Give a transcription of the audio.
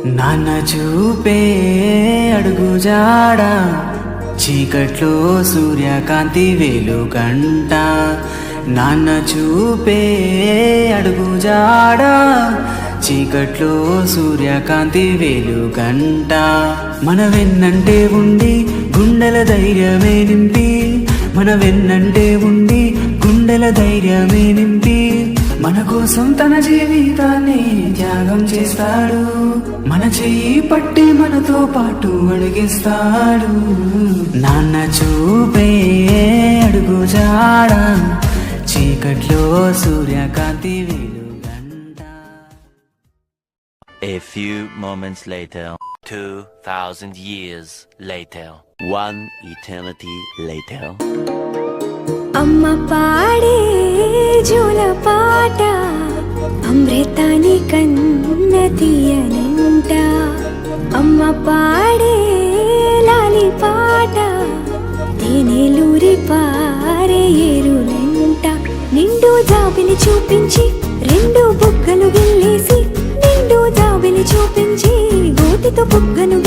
నాన్న చూపే అడుగుజాడ చీకట్లో సూర్యకాంతి వెలుగంట. నాన్న చూపే అడుగుజాడ చీకట్లో సూర్యకాంతి వెలుగంట. మన వెన్నంటే ఉండి గుండెల ధైర్యమే నింపి, మన వెన్నంటే ఉండి గుండెల ధైర్యమే నింపి, మన కోసం తన జీవితాన్ని త్యాగం చేస్తాడు. మన చెయ్యి పట్టి మనతో పాటు అడిగిస్తాడు. నాన్న చూపే అడుగుజాడ చీకట్లో సూర్యకాంతి వెలుగంట. A few moments later, 2,000 years later, one eternity later. అమ్మ పాడే జోల పాట అమృతాని కన్న తీయనంట. అమ్మ పాడే లాలి పాట తేనెలూరి పారే ఏరులంట. నిండు జాబిలి చూపించి రెండు బుగ్గలు గిల్లేసి, నిండు జాబిలి చూపించి గోటితో బుగ్గను